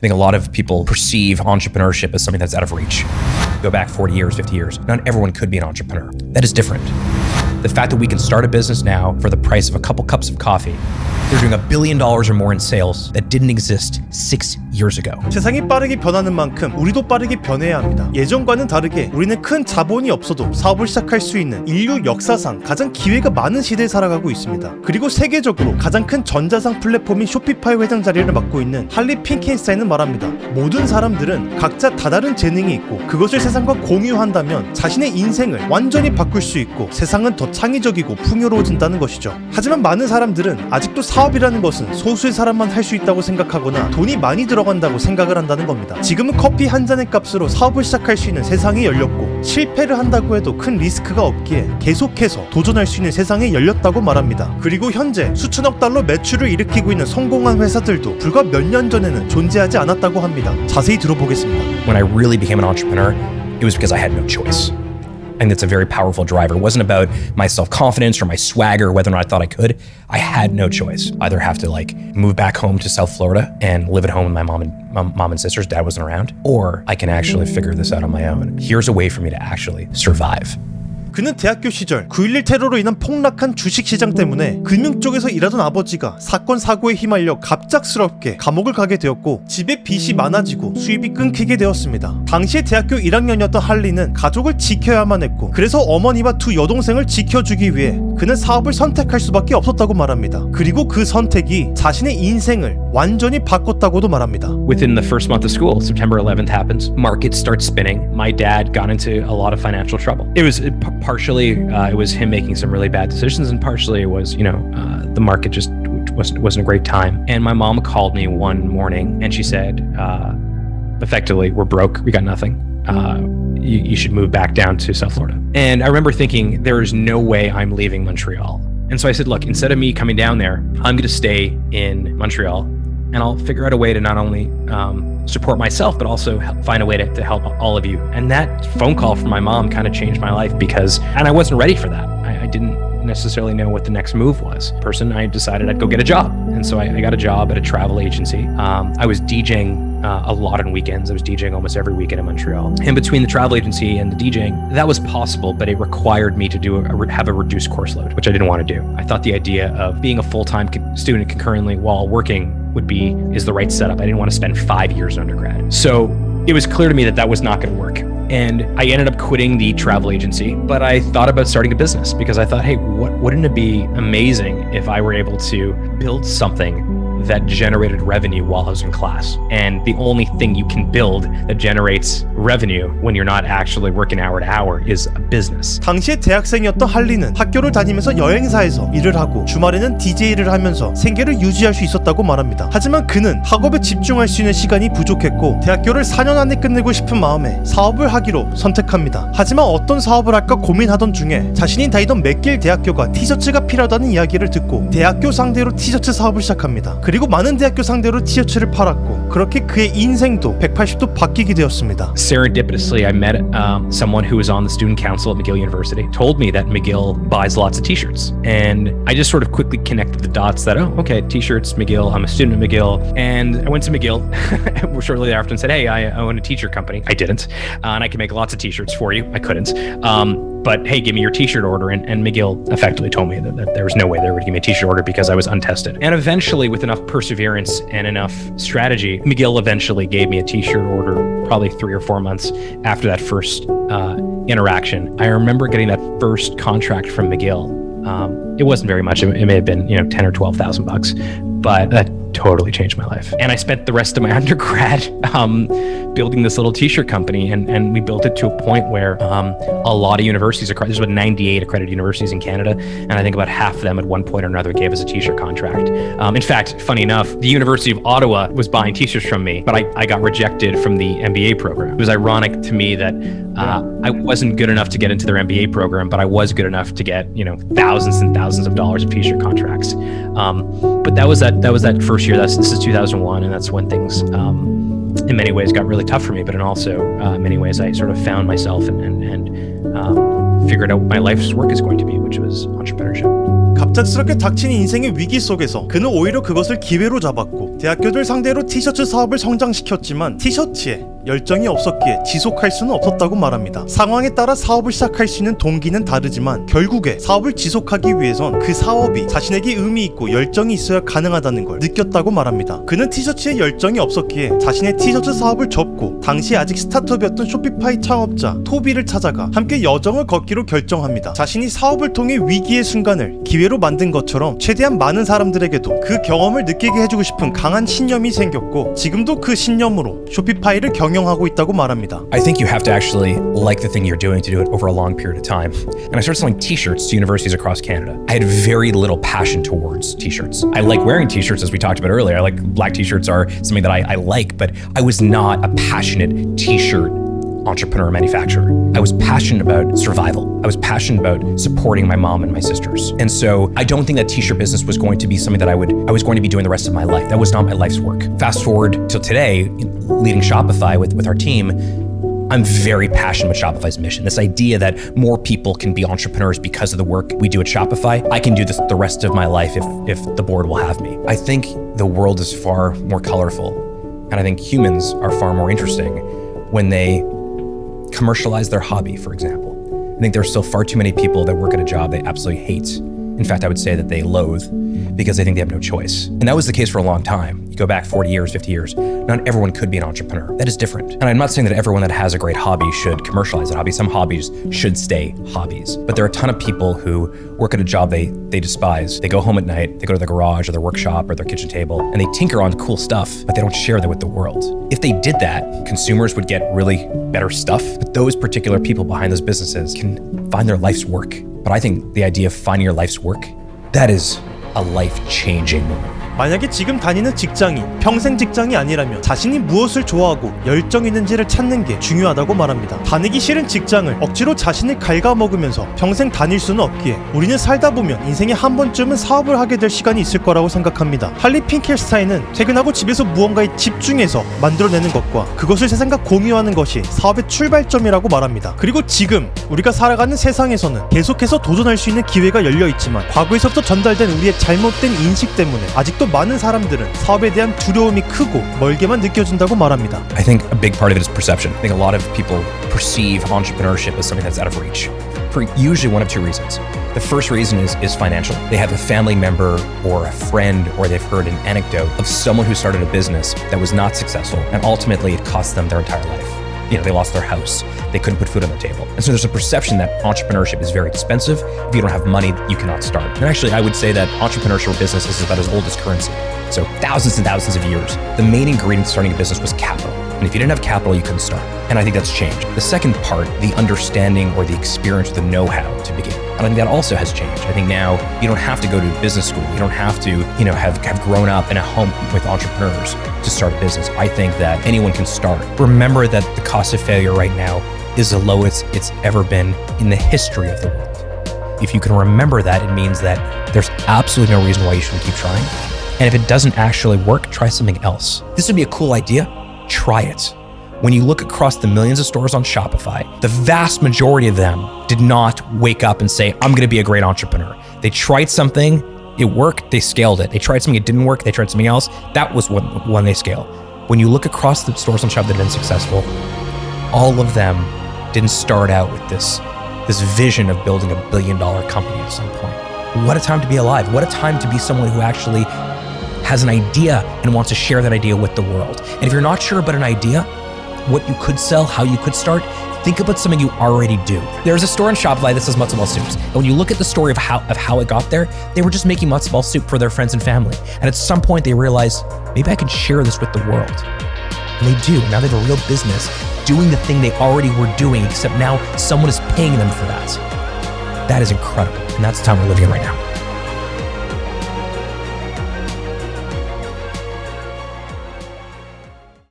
I think a lot of people perceive entrepreneurship as something that's out of reach. Go back 40 years, 50 years. Not everyone could be an entrepreneur. That is different. The fact that we can start a business now for the price of a couple cups of coffee, they're doing $1 billion or more in sales that didn't exist 6 years ago. 세상이 빠르게 변하는 만큼 우리도 빠르게 변해야 합니다. 예전과는 다르게 우리는 큰 자본이 없어도 사업을 시작할 수 있는 인류 역사상 가장 기회가 많은 시대에 살아가고 있습니다. 그리고 세계적으로 가장 큰 전자상 플랫폼인 쇼피파이 회장 자리를 맡고 있는 핀켈스테인은 말합니다. 모든 사람들은 각자 다다른 재능이 있고 그것을 세상과 공유한다면 자신의 인생을 완전히 바꿀 수 있고 세상은 더 창의적이고 풍요로워진다는 것이죠. 하지만 많은 사람들은 아직도 사업이라는 것은 소수의 사람만 할 수 있다고 생각하거나 돈이 많이 들어간다고 생각을 한다는 겁니다. 지금은 커피 한 잔의 값으로 사업을 시작할 수 있는 세상이 열렸고 실패를 한다고 해도 큰 리스크가 없기에 계속해서 도전할 수 있는 세상이 열렸다고 말합니다. 그리고 현재 수천억 달러 매출을 일으키고 있는 성공한 회사들도 불과 몇 년 전에는 존재하지 않았다고 합니다. 자세히 들어보겠습니다. When I really became an entrepreneur, it was because I had no choice. I think that's a very powerful driver. It wasn't about my self-confidence or my swagger, whether or not I thought I could. I had no choice. Either have to move back home to South Florida and live at home with my mom and sisters. Dad wasn't around. Or I can actually figure this out on my own. Here's a way for me to actually survive. 그는 대학교 시절 9.11 테러로 인한 폭락한 주식시장 때문에 금융 쪽에서 일하던 아버지가 사건 사고에 휘말려 갑작스럽게 감옥을 가게 되었고 집에 빚이 많아지고 수입이 끊기게 되었습니다. 당시에 대학교 1학년이었던 할리는 가족을 지켜야만 했고 그래서 어머니와 두 여동생을 지켜주기 위해 그는 사업을 선택할 수밖에 없었다고 말합니다. 그리고 그 선택이 자신의 인생을 완전히 바꿨다고도 말합니다. Within the first month of school, September 11th happens. Markets start spinning. My dad got into a lot of financial trouble. It was partially it was him making some really bad decisions, and partially it was the market just wasn't a great time. And my mom called me one morning and she said, effectively, we're broke, we got nothing. You should move back down to South Florida. And I remember thinking, there is no way I'm leaving Montreal. And so I said, look, instead of me coming down there, I'm going to stay in Montreal and I'll figure out a way to not only support myself, but also find a way to help all of you. And that phone call from my mom kind of changed my life and I wasn't ready for that. I didn't necessarily know what the next move was. I decided I'd go get a job. And so I got a job at a travel agency. I was DJing a lot on weekends. I was DJing almost every weekend in Montreal. In between the travel agency and the DJing, that was possible, but it required me to have a reduced course load, which I didn't want to do. I thought the idea of being a full-time student concurrently while working is the right setup. I didn't want to spend 5 years in undergrad. So it was clear to me that was not going to work. And I ended up quitting the travel agency, but I thought about starting a business because I thought, hey, wouldn't it be amazing if I were able to build something that generated revenue while I was in class? And the only thing you can build that generates revenue when you're not actually working hour to hour is a business. 당시에 대학생이었던 할리는 학교를 다니면서 여행사에서 일을 하고 주말에는 DJ를 하면서 생계를 유지할 수 있었다고 말합니다. 하지만 그는 학업에 집중할 수 있는 시간이 부족했고 대학교를 4년 안에 끝내고 싶은 마음에 사업을 하기로 선택합니다. 하지만 어떤 사업을 할까 고민하던 중에 자신이 다니던 맥길 대학교가 티셔츠가 필요하다는 이야기를 듣고 대학교 상대로 티셔츠 사업을 시작합니다. 그리고 많은 대학교 상대로 티셔츠를 팔았고 그렇게 그의 인생도 180도 바뀌게 되었습니다. Serendipitously, I met someone who was on the student council at McGill University, told me that McGill buys lots of t-shirts. And I just sort of quickly connected the dots that, oh, okay, t-shirts, McGill, I'm a student at McGill. And I went to McGill shortly thereafter and said, hey, I own a t-shirt company. I didn't. And I can make lots of t-shirts for you. I couldn't. But hey, give me your t-shirt order. And McGill effectively told me that there was no way they would give me a t-shirt order because I was untested. And eventually, with enough perseverance and enough strategy, McGill eventually gave me a t-shirt order probably 3 or 4 months after that first interaction. I remember getting that first contract from McGill. It wasn't very much. It may have been, $10,000 or $12,000, but that totally changed my life. And I spent the rest of my undergrad building this little t-shirt company, and we built it to a point where a lot of universities, there's about 98 accredited universities in Canada, and I think about half of them at one point or another gave us a t-shirt contract. In fact, funny enough, the University of Ottawa was buying t-shirts from me, but I got rejected from the MBA program. It was ironic to me that I wasn't good enough to get into their MBA program, but I was good enough to get thousands and thousands of dollars of t-shirt contracts. But that was that first year. This is 2001, and that's when things in many ways got really tough for me, but in also many ways I sort of found myself and figured out what my life's work is going to be, which was entrepreneurship. 갑작스럽게 닥친 인생의 위기 속에서 그는 오히려 그것을 기회로 잡았고 대학교들 상대로 티셔츠 사업을 성장시켰지만 티셔츠에 열정이 없었기에 지속할 수는 없었다고 말합니다. 상황에 따라 사업을 시작할 수 있는 동기는 다르지만 결국에 사업을 지속하기 위해선 그 사업이 자신에게 의미 있고 열정이 있어야 가능하다는 걸 느꼈다고 말합니다. 그는 티셔츠에 열정이 없었기에 자신의 티셔츠 사업을 접고 당시 아직 스타트업이었던 쇼피파이 창업자 토비를 찾아가 함께 여정을 걷기로 결정합니다. 자신이 사업을 통해 위기의 순간을 기회로 만든 것처럼 최대한 많은 사람들에게도 그 경험을 느끼게 해주고 싶은 강한 신념이 생겼고 지금도 그 신념으로 쇼피파이를 경영하고 있다고 말합니다. I think you have to actually like the thing you're doing to do it over a long period of time. And I started selling t-shirts to universities across Canada. I had very little passion towards t-shirts. I like wearing t-shirts, as we talked about earlier. I like black t-shirts are something that I like, but I was not a passionate t-shirt entrepreneur manufacturer. I was passionate about survival. I was passionate about supporting my mom and my sisters. And so I don't think that t-shirt business was going to be something that I was going to be doing the rest of my life. That was not my life's work. Fast forward till today, leading Shopify with our team, I'm very passionate about Shopify's mission. This idea that more people can be entrepreneurs because of the work we do at Shopify. I can do this the rest of my life if the board will have me. I think the world is far more colorful, and I think humans are far more interesting when they commercialize their hobby, for example. I think there's still far too many people that work at a job they absolutely hate. In fact, I would say that they loathe because they think they have no choice. And that was the case for a long time. You go back 40 years, 50 years, not everyone could be an entrepreneur. That is different. And I'm not saying that everyone that has a great hobby should commercialize that hobby. Some hobbies should stay hobbies. But there are a ton of people who work at a job they despise. They go home at night, they go to their garage or their workshop or their kitchen table, and they tinker on cool stuff, but they don't share that with the world. If they did that, consumers would get really better stuff, but those particular people behind those businesses can find their life's work. But I think the idea of finding your life's work, that is a life-changing moment. 만약에 지금 다니는 직장이 평생 직장이 아니라면 자신이 무엇을 좋아하고 열정 있는지를 찾는 게 중요하다고 말합니다. 다니기 싫은 직장을 억지로 자신을 갉아먹으면서 평생 다닐 수는 없기에 우리는 살다 보면 인생에 한 번쯤은 사업을 하게 될 시간이 있을 거라고 생각합니다. 할리 핀켈스테인은 퇴근하고 집에서 무언가에 집중해서 만들어내는 것과 그것을 세상과 공유하는 것이 사업의 출발점이라고 말합니다. 그리고 지금 우리가 살아가는 세상에서는 계속해서 도전할 수 있는 기회가 열려있지만 과거에서부터 전달된 우리의 잘못된 인식 때문에 아직도 많은 사람들은 사업에 대한 두려움이 크고 멀게만 느껴진다고 말합니다. I think a big part of it is perception. I think a lot of people perceive entrepreneurship as something that's out of reach for usually one of two reasons. The first reason is financial. They have a family member or a friend or they've heard an anecdote of someone who started a business that was not successful and ultimately it cost them their entire life. You know, they lost their house. They couldn't put food on their table. And so there's a perception that entrepreneurship is very expensive. If you don't have money, you cannot start. And actually, I would say that entrepreneurship business is about as old as currency. So thousands and thousands of years. The main ingredient to starting a business was capital. And if you didn't have capital, you couldn't start. And I think that's changed. The second part, the understanding or the experience or the know-how to begin. And I think that also has changed. I think now you don't have to go to business school. You don't have to, have grown up in a home with entrepreneurs to start a business. I think that anyone can start. Remember that the cost of failure right now is the lowest it's ever been in the history of the world. If you can remember that, it means that there's absolutely no reason why you shouldn't keep trying. And if it doesn't actually work, try something else. This would be a cool idea. Try it. When you look across the millions of stores on Shopify, the vast majority of them did not wake up and say, I'm going to be a great entrepreneur. They tried something, it worked, they scaled it. They tried something, it didn't work, they tried something else. That was when they scaled. When you look across the stores on Shopify that have been successful, all of them didn't start out with this vision of building $1 billion company at some point. What a time to be alive. What a time to be someone who actually has an idea and wants to share that idea with the world. And if you're not sure about an idea, what you could sell, how you could start, think about something you already do. There's a store on Shopify that sells matzo ball soups. And when you look at the story of how it got there, they were just making matzo ball soup for their friends and family. And at some point they realized, maybe I can share this with the world. And they do. Now they have a real business doing the thing they already were doing, except now someone is paying them for that. That is incredible. And that's the time we're living in right now.